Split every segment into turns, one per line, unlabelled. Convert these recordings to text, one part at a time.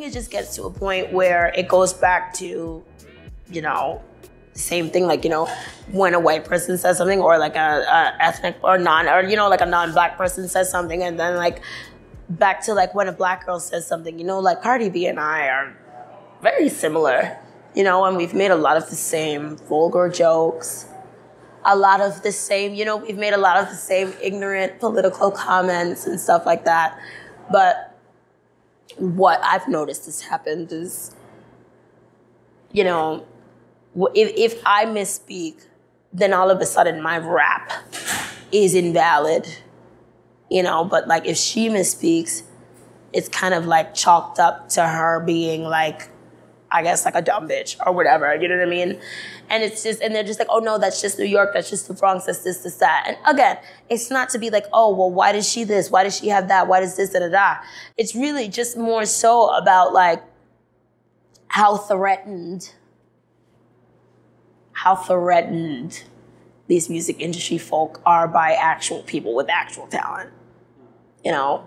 it just gets to a point where it goes back to, you know, same thing, like, you know, when a white person says something, or like a ethnic or you know, like a non-black person says something, and then like back to like when a black girl says something, you know, like Cardi B and I are very similar, you know, and we've made a lot of the same vulgar jokes, a lot of the same, you know, we've made a lot of the same ignorant political comments and stuff like that. But what I've noticed has happened is, you know, if I misspeak, then all of a sudden my rap is invalid, you know, but like if she misspeaks, it's kind of like chalked up to her being like, I guess like a dumb bitch or whatever, you know what I mean? And it's just, and they're just like, oh no, that's just New York, that's just the Bronx, that's this, that. And again, it's not to be like, oh, well, why does she this? Why does she have that? Why does this, da, da, da? It's really just more so about like how threatened these music industry folk are by actual people with actual talent, you know?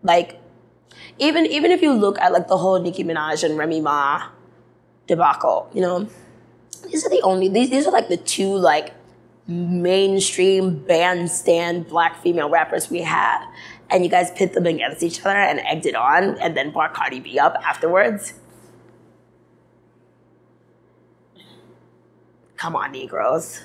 Like, even if you look at like the whole Nicki Minaj and Remy Ma debacle, you know, these are like the two like mainstream bandstand black female rappers we had, and you guys pit them against each other and egged it on, and then brought Cardi B up afterwards. Come on, Negroes.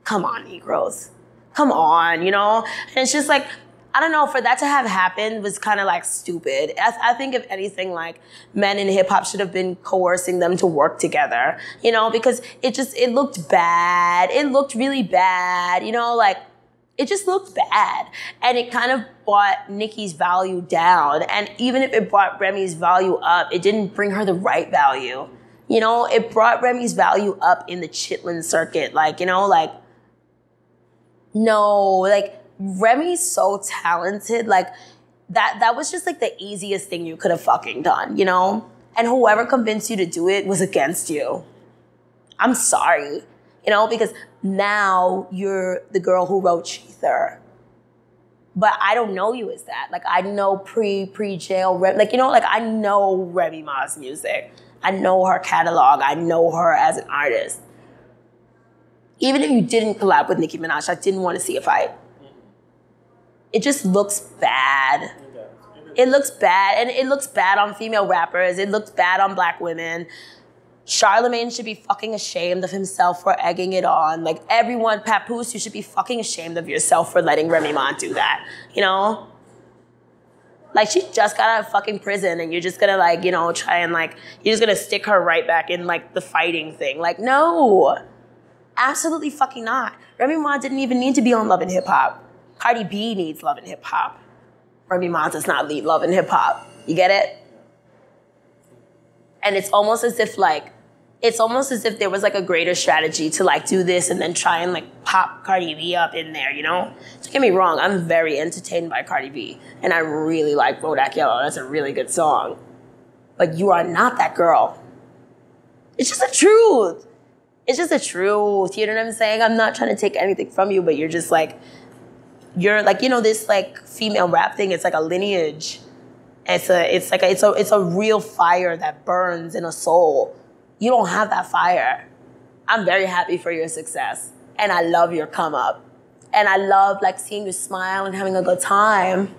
Come on, Negroes. Come on, you know? And it's just like, I don't know, for that to have happened was kind of like stupid. I think if anything, like men in hip hop should have been coercing them to work together, you know, because it looked bad. It looked really bad, you know, like it just looked bad. And it kind of brought Nicki's value down. And even if it brought Remy's value up, it didn't bring her the right value. You know, it brought Remy's value up in the chitlin circuit. Like, you know, like, no, like, Remy's so talented. Like, that was just, like, the easiest thing you could have fucking done, you know? And whoever convinced you to do it was against you. I'm sorry, you know, because now you're the girl who wrote Cheether. But I don't know you as that. Like, I know pre-jail, like, you know, like, I know Remy Ma's music. I know her catalog. I know her as an artist. Even if you didn't collab with Nicki Minaj, I didn't want to see a fight. It just looks bad. It looks bad. And it looks bad on female rappers. It looks bad on black women. Charlemagne should be fucking ashamed of himself for egging it on. Like, everyone, Papoose, you should be fucking ashamed of yourself for letting Remy Ma do that, you know? Like, she just got out of fucking prison, and you're just gonna, like, you know, try and, like, you're just gonna stick her right back in, like, the fighting thing. Like, no. Absolutely fucking not. Remy Ma didn't even need to be on Love and Hip Hop. Cardi B needs Love and Hip Hop. Remy Ma does not need Love and Hip Hop. You get it? And it's almost as if, like, there was, like, a greater strategy to, like, do this and then try and, like, pop Cardi B up in there, you know? Don't get me wrong, I'm very entertained by Cardi B. And I really like Bodak Yellow. That's a really good song. But you are not that girl. It's just the truth. It's just the truth. You know what I'm saying? I'm not trying to take anything from you, but you're just, like, you're, like, you know, this, like, female rap thing, it's like a lineage. It's a real fire that burns in a soul. You don't have that fire. I'm very happy for your success. And I love your come up. And I love, like, seeing you smile and having a good time.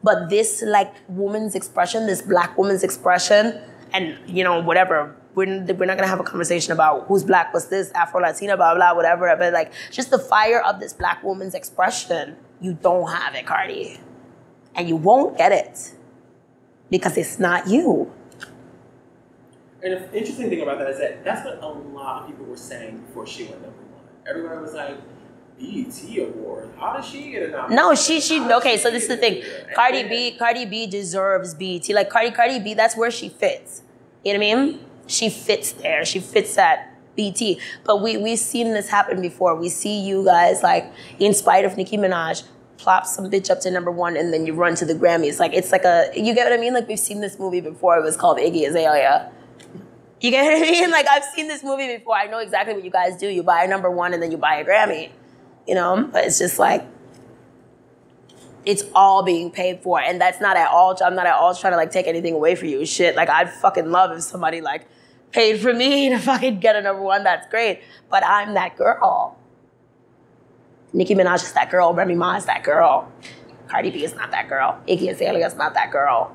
But this, like, woman's expression, this black woman's expression, and, you know, whatever, we're not going to have a conversation about who's black, what's this, Afro-Latina, blah, blah, whatever. But, like, just the fire of this black woman's expression, you don't have it, Cardi. And you won't get it. Because it's not you.
And the interesting thing about that is that that's what a lot of people were saying before she went #1. Everybody was like, BET Award, how does she get a nomination?
No, okay, so this is the thing. Cardi B deserves BET. Like, Cardi B, that's where she fits. You know what I mean? She fits there. She fits at BET. But we've seen this happen before. We see you guys, like, in spite of Nicki Minaj, plop some bitch up to #1 and then you run to the Grammys. Like, it's like you get what I mean? Like, we've seen this movie before. It was called Iggy Azalea. You get what I mean? Like, I've seen this movie before. I know exactly what you guys do. You buy a #1 and then you buy a Grammy. You know? But it's just like, It's all being paid for, and that's not at all. I'm not at all trying to like take anything away from you. Shit, like I'd fucking love if somebody like paid for me to fucking get a #1. That's great, but I'm that girl. Nicki Minaj is that girl. Remy Ma is that girl. Cardi B is not that girl. Azealia is not that girl.